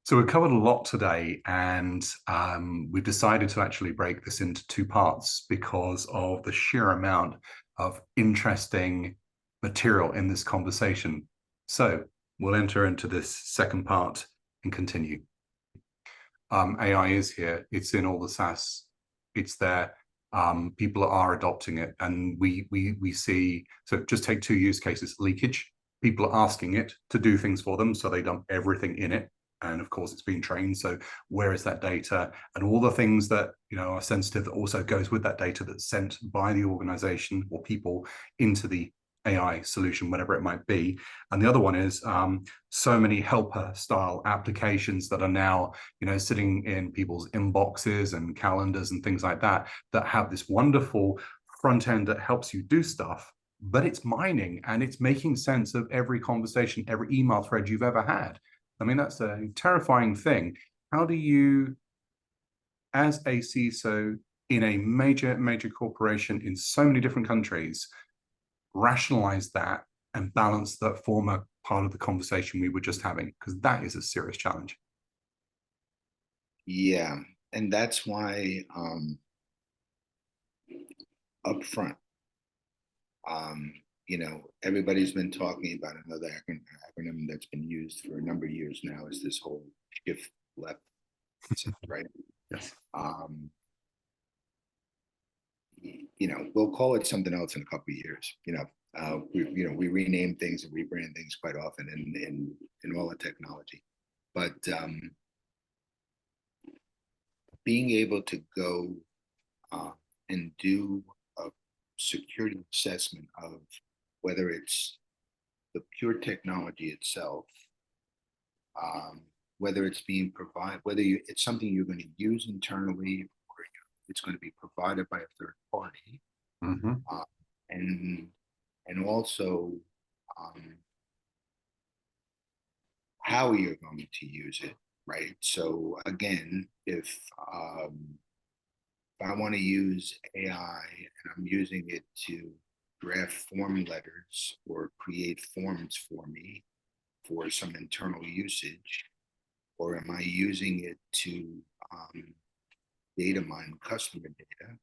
So we've covered a lot today, and we've decided to actually break this into two parts because of the sheer amount of interesting material in this conversation. So we'll enter into this second part and continue. AI is here. It's in all the SaaS. It's there. People are adopting it, and we see. So just take two use cases: leakage. People are asking it to do things for them, so they dump everything in it, and of course, it's being trained. So where is that data, and all the things that are sensitive that also goes with that data that's sent by the organization or people into the AI solution, whatever it might be. And the other one is so many helper style applications that are now sitting in people's inboxes and calendars and things like that that have this wonderful front end that helps you do stuff, but it's mining and it's making sense of every conversation, every email thread you've ever had. I mean, that's a terrifying thing. How do you, as a CISO in a major corporation in so many different countries, rationalize that and balance that former part of the conversation we were just having? Because that is a serious challenge. Yeah, and that's why up front, everybody's been talking about another acronym that's been used for a number of years now is this whole shift left, right? Yes. We'll call it something else in a couple of years. We rename things and rebrand things quite often in all the technology, but being able to go and do a security assessment of whether it's the pure technology itself, whether it's being provided, it's something you're going to use internally or it's going to be provided by a third party, Mm-hmm. and also how you're going to use it, right? So again, if I want to use AI and I'm using it to draft form letters or create forms for me for some internal usage, or am I using it to data mine customer data?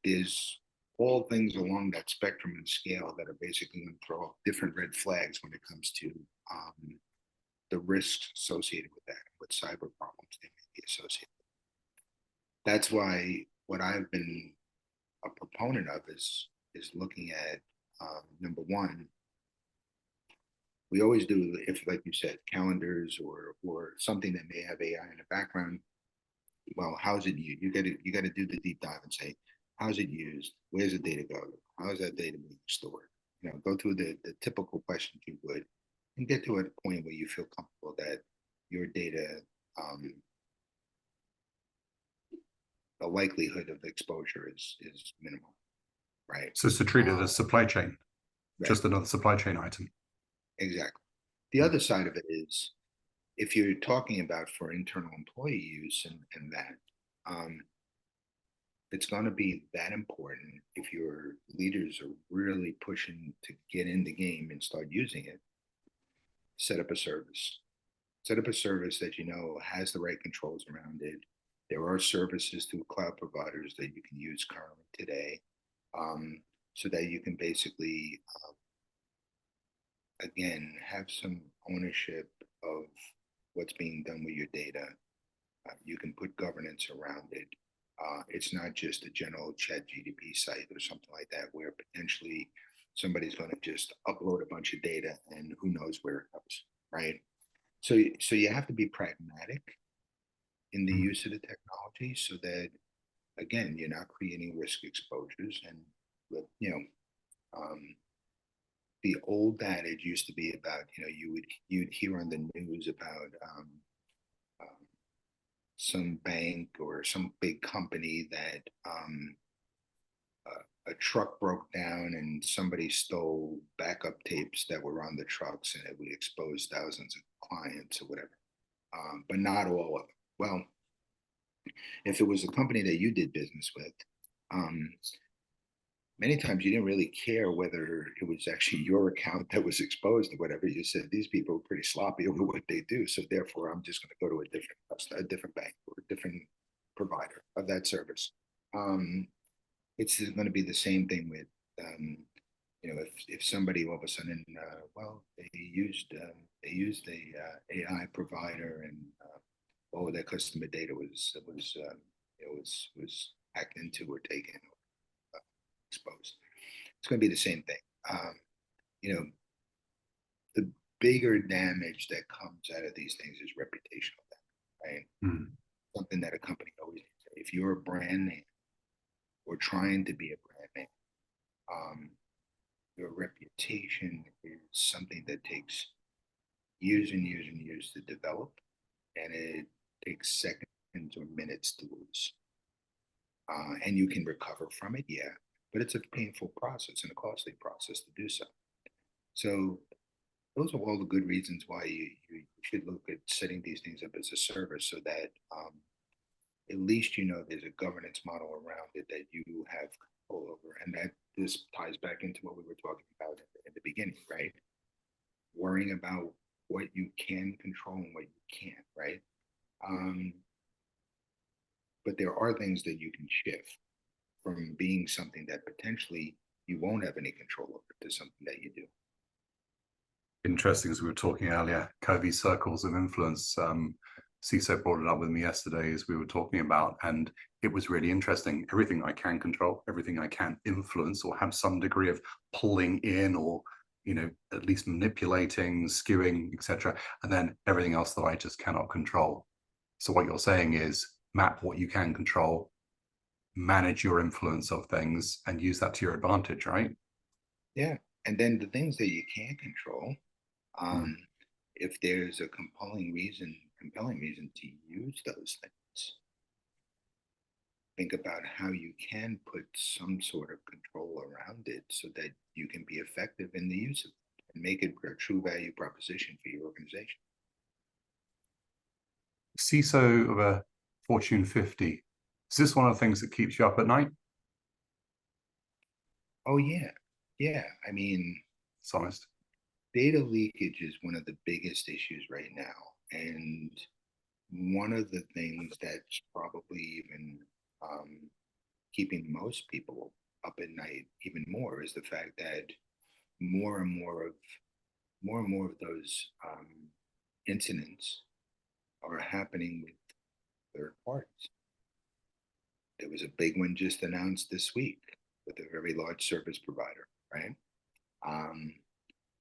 There's all things along that spectrum and scale that are basically going to throw up different red flags when it comes to the risks associated with that, what cyber problems they may be associated with. That's why what I've been a proponent of is looking at number one, we always do, if like you said, calendars or something that may have AI in the background. Well, how's it used? You got to do the deep dive and say, how's it used? Where's the data going? How is that data being stored? Go through the typical questions you would, and get to a point where you feel comfortable that your data, the likelihood of exposure is minimal, right? So to treat it as supply chain, Right, just another supply chain item. exactly. The other side of it is if you're talking about for internal employee use and that, it's going to be that important if your leaders are really pushing to get in the game and start using it. Set up a service. Set up a service that has the right controls around it. There are services through cloud providers that you can use currently today, so that you can basically, again, have some ownership of what's being done with your data. You can put governance around it. It's not just a general chat GDP site or something like that where potentially somebody's going to just upload a bunch of data and who knows where it goes, right? So you have to be pragmatic in the use of the technology so that, again, you're not creating risk exposures. And um, the old adage used to be about, you'd hear on the news about um, some bank or some big company that a truck broke down and somebody stole backup tapes that were on the trucks and it would expose thousands of clients or whatever, but not all of them. Well, if it was a company that you did business with, um, many times you didn't really care whether it was actually your account that was exposed or whatever. You said these people are pretty sloppy over what they do, so therefore I'm just going to go to a different bank or a different provider of that service. It's going to be the same thing with if somebody all of a sudden well they used the AI provider and oh their customer data was hacked into or taken or exposed. It's going to be the same thing. You know, the bigger damage that comes out of these things is reputational damage, right? Mm. Something that a company always needs. If you're a brand name or trying to be a brand name, your reputation is something that takes years and years and years to develop, and it takes seconds or minutes to lose. And you can recover from it, yeah, but it's a painful process and a costly process to do so. So those are all the good reasons why you should look at setting these things up as a service so that at least you know there's a governance model around it that you have control over. And that this ties back into what we were talking about in the beginning, right? Worrying about what you can control and what you can't, right? But there are things that you can shift from being something that potentially you won't have any control over to something that you do. Interesting, as we were talking earlier, Covey circles of influence. CISO brought it up with me yesterday as we were talking about, and it was really interesting. Everything I can control, everything I can influence or have some degree of pulling in or, at least manipulating, skewing, etc. And then everything else that I just cannot control. So what you're saying is map what you can control, manage your influence of things, and use that to your advantage, right? Yeah. And then the things that you can't control, Mm. if there's a compelling reason to use those things, think about how you can put some sort of control around it so that you can be effective in the use of it and make it a true value proposition for your organization. CISO of a Fortune 50. Is this one of the things that keeps you up at night? Oh yeah. Yeah. I mean, It's honest. data leakage is one of the biggest issues right now. And one of the things that's probably even keeping most people up at night even more is the fact that more and more of those incidents are happening with third parties. There was a big one just announced this week with a very large service provider, right? Um,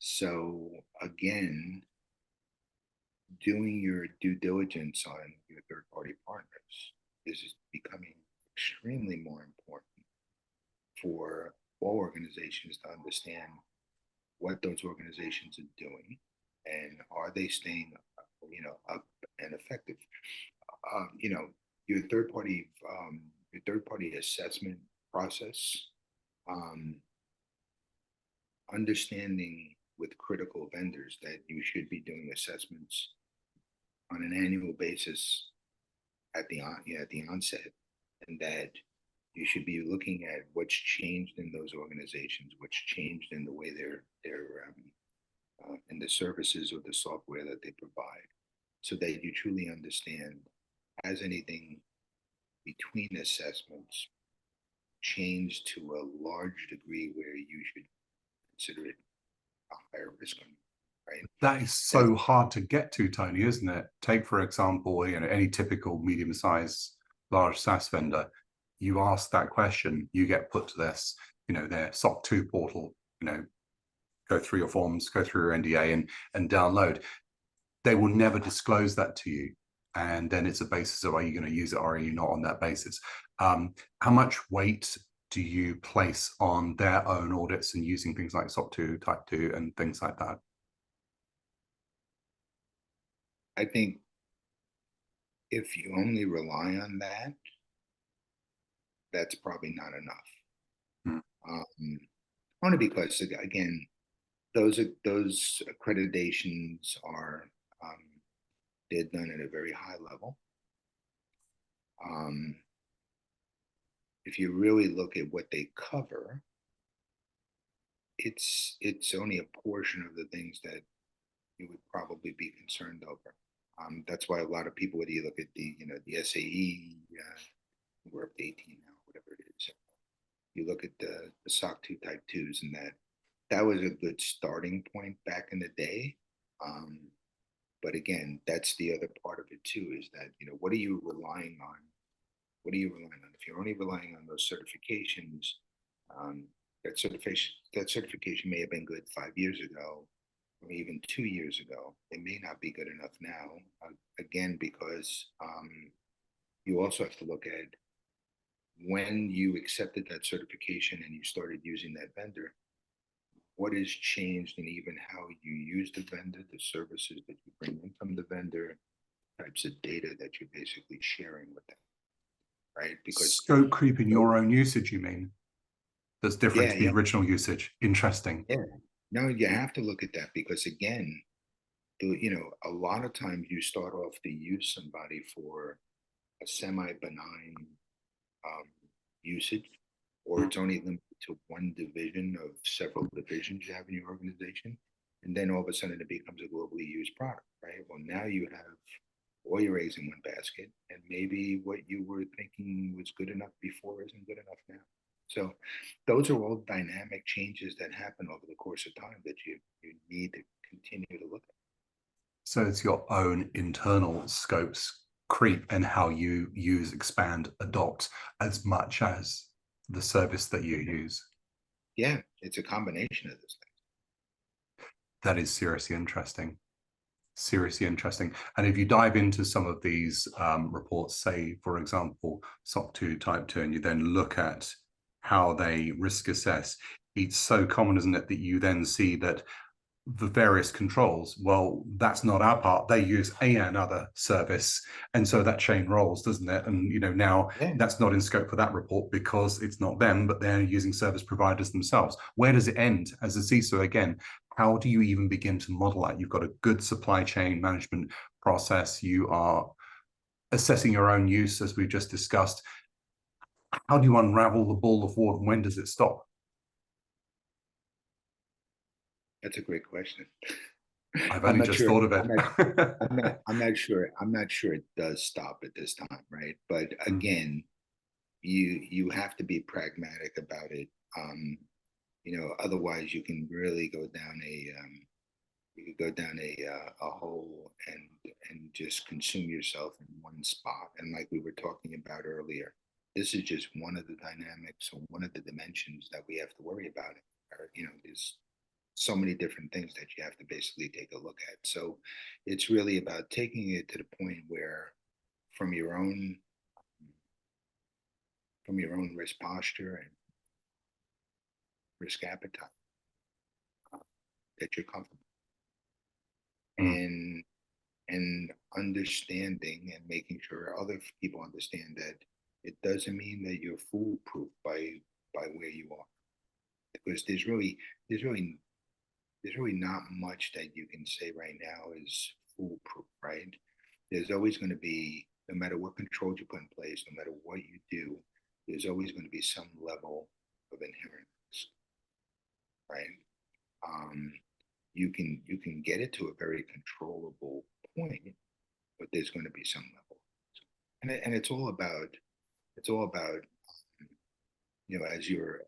so again, doing your due diligence on your third party partners is becoming extremely more important for all organizations to understand what those organizations are doing and are they staying up and effective. You know, your third party assessment process, um, understanding with critical vendors that you should be doing assessments on an annual basis at the onset, and that you should be looking at what's changed in those organizations, what's changed in the way they're in the services or the software that they provide, so that you truly understand has anything between assessments changed to a large degree where you should consider it a higher risk on you, right? That is That's so hard to get to, Tony, isn't it? Take, for example, any typical medium-sized large SaaS vendor. You ask that question, you get put to this, their SOC 2 portal, go through your forms, go through your NDA and download. They will never disclose that to you. And then it's a basis of, are you going to use it or are you not on that basis? How much weight do you place on their own audits and using things like SOC 2, Type 2, and things like that? I think if you only rely on that, that's probably not enough. Hmm. Only because again, those accreditations are they're done at a very high level. If you really look at what they cover, it's only a portion of the things that you would probably be concerned over. That's why a lot of people, when you look at the SAE, we're up to 18 now, whatever it is. You look at the SOC 2 Type 2s, and that was a good starting point back in the day. Um, but again, that's the other part of it too, is that, what are you relying on? What are you relying on? If you're only relying on those certifications, um, that certification may have been good 5 years ago, or even 2 years ago. It may not be good enough now. Again, because you also have to look at when you accepted that certification and you started using that vendor, what has changed in even how you use the vendor, the services that you bring in from the vendor, types of data that you're basically sharing with them, right? Because Scope creep in those, your own usage, you mean? That's different yeah, to the yeah, original usage. Interesting. yeah. No, you have to look at that because again, a lot of times you start off to use somebody for a semi-benign um, usage, or it's only limited to one division of several divisions you have in your organization, and then all of a sudden it becomes a globally used product, right? Well, now you have all your eggs in one basket, and maybe what you were thinking was good enough before isn't good enough now. So those are all dynamic changes that happen over the course of time that you need to continue to look at. So it's your own internal scopes creep and how you use, expand, adopt as much as the service that you use. Yeah, it's a combination of those That is seriously interesting. Seriously interesting. And if you dive into some of these reports, say, for example, SOC 2 Type 2, and you then look at how they risk assess, it's so common, isn't it, that you then see that the various controls, well, that's not our part. They use another service. And so that chain rolls, doesn't it? And, now things. that's not in scope for that report because it's not them, but they're using service providers themselves. Where does it end as a CISO? Again, how do you even begin to model that? You've got a good supply chain management process. You are assessing your own use, as we've just discussed. How do you unravel the ball of wool, and when does it stop? That's a great question. I've I'm only not just sure. thought of I'm not. it. I'm not sure. I'm not sure it does stop at this time, right? But Mm. again, you have to be pragmatic about it. Otherwise you can really go down a hole and just consume yourself in one spot. And like we were talking about earlier, this is just one of the dynamics or one of the dimensions that we have to worry about. There's so many different things that you have to basically take a look at. So it's really about taking it to the point where from your own risk posture and risk appetite, uh, that you're comfortable, Mm. and understanding and making sure other people understand that it doesn't mean that you're foolproof by where you are, because there's really not much that you can say right now is foolproof, right? There's always going to be, no matter what controls you put in place, no matter what you do, there's always going to be some level of inherent risk, right? Um, you can get it to a very controllable point, but there's going to be some level, and it's all about as you're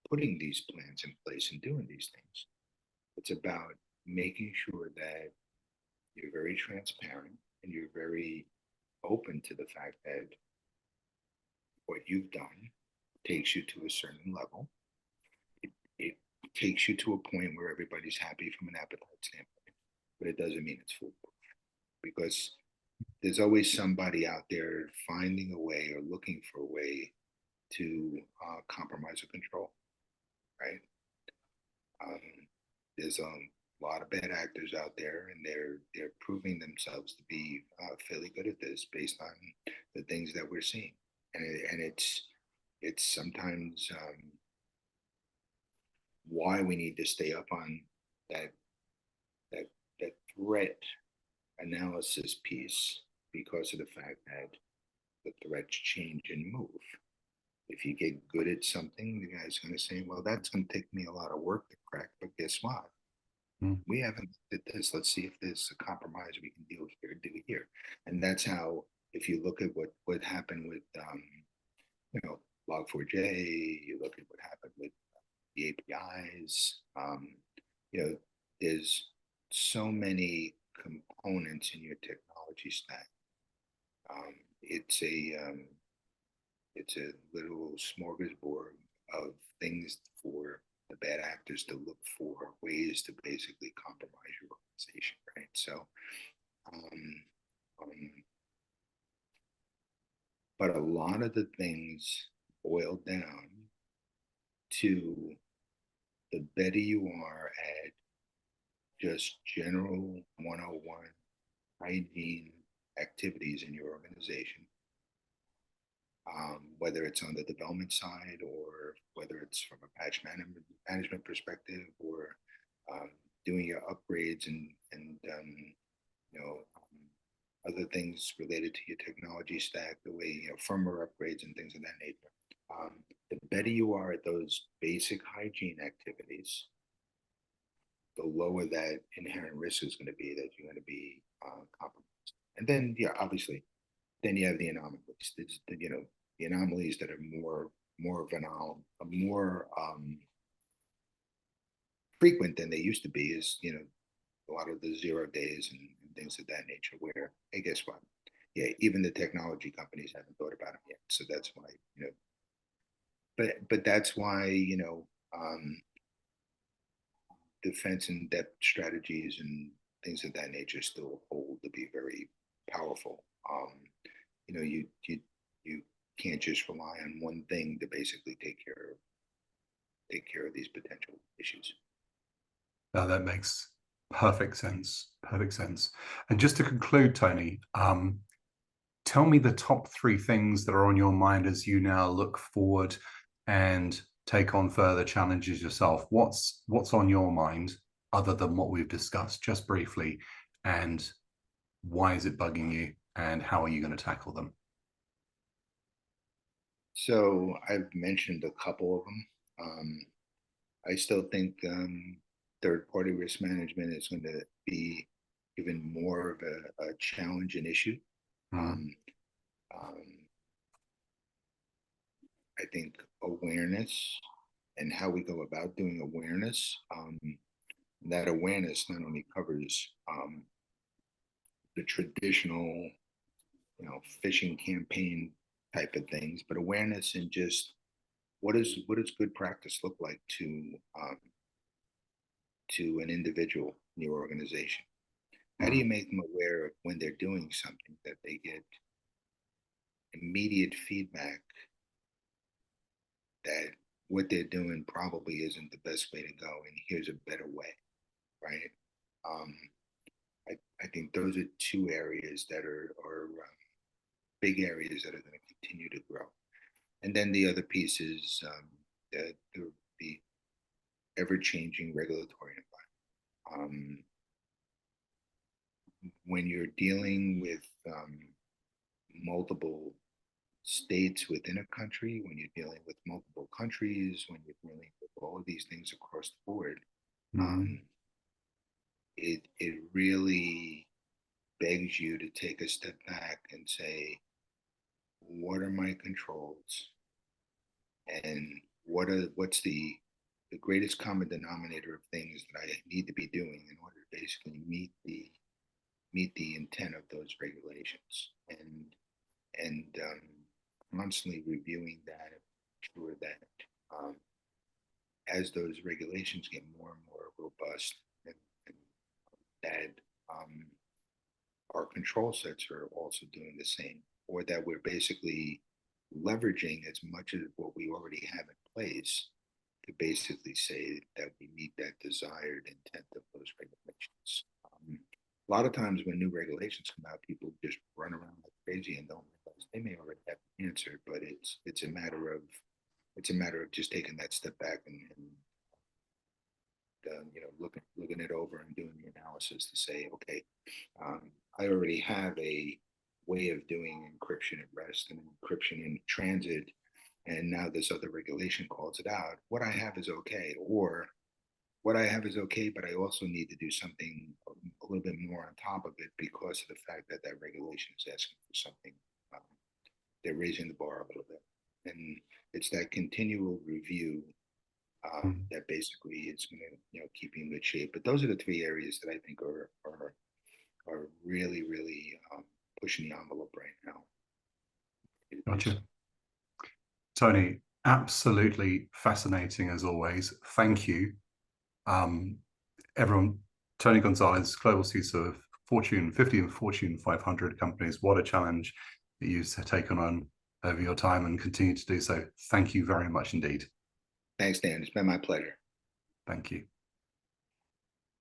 putting these plans in place and doing these things, it's about making sure that you're very transparent and you're very open to the fact that what you've done takes you to a certain level. It takes you to a point where everybody's happy from an appetite standpoint, but it doesn't mean it's foolproof, because there's always somebody out there finding a way or looking for a way to compromise or control, right? Um, there's a lot of bad actors out there, and they're proving themselves to be fairly good at this based on the things that we're seeing, and it's sometimes why we need to stay up on that that that threat analysis piece, because of the fact that the threats change and move. If you get good at something, the guy's going to say, well, that's going to take me a lot of work to crack, but guess what? Mm. We haven't looked at this. Let's see if there's a compromise we can deal here, do it here. And that's how, if you look at what happened with, you know, Log4j, you look at what happened with the APIs, you know, there's so many components in your technology stack. Um, it's a um, it's a little smorgasbord of things for the bad actors to look for ways to basically compromise your organization, right? So, um, um, but a lot of the things boil down to the better you are at just general 101 hygiene activities in your organization, whether it's on the development side or whether it's from a patch management perspective or um, doing your upgrades and you know other things related to your technology stack, the way firmware upgrades and things of that nature. The better you are at those basic hygiene activities, the lower that inherent risk is going to be that you're going to be compromised. And then, yeah, obviously, then you have the anomalies. The anomalies that are more of an more frequent than they used to be is a lot of the 0 days and things of that nature. Where hey, guess what? Yeah, even the technology companies haven't thought about them yet. So that's why but that's why defense and depth strategies and things of that nature still hold to be very powerful. You can't just rely on one thing to basically take care of these potential issues. Now that makes perfect sense. Perfect sense. And just to conclude, Tony, tell me the top three things that are on your mind as you now look forward and take on further challenges yourself. What's on your mind other than what we've discussed just briefly, and why is it bugging you, and how are you going to tackle them? So I've mentioned a couple of them. I still think third-party risk management is going to be even more of a challenge and issue. Mm. Um, um, I think awareness and how we go about doing awareness, that awareness not only covers the traditional, phishing campaign type of things, but awareness and just what does good practice look like to an individual in your organization? How do Mm. you make them aware of when they're doing something that they get immediate feedback that what they're doing probably isn't the best way to go, and here's a better way, right? Um, I think those are two areas that are big areas that are going to continue to grow. And then the other piece is the ever-changing regulatory environment. When you're dealing with multiple states within a country, when you're dealing with multiple countries, when you're dealing with all of these things across the board, Mm. um, it really begs you to take a step back and say, what are my controls, and what's the greatest common denominator of things that I need to be doing in order to basically meet the intent of those regulations, and constantly reviewing that and sure that um, as those regulations get more and more robust and that our control sets are also doing the same, or that we're basically leveraging as much of what we already have in place to basically say that we meet that desired intent of those regulations. A lot of times when new regulations come out, people just run around like crazy and don't realize they may already have the answer, but it's a matter of just taking that step back and looking it over and doing the analysis to say, okay, I already have a way of doing encryption at rest and encryption in transit, and now this other regulation calls it out. What I have is okay, or what I have is okay, but I also need to do something a little bit more on top of it because of the fact that that regulation is asking for something. Um, they're raising the bar a little bit, and it's that continual review that basically is going to keep you in good shape. But those are the three areas that I think are really pushing the envelope right now. Gotcha. Tony, absolutely fascinating as always. Thank you. Everyone, Tony Gonzalez, Global CISO of Fortune 50 and Fortune 500 companies. What a challenge that you've taken on over your time and continue to do so. Thank you very much indeed. Thanks, Dan. It's been my pleasure. Thank you.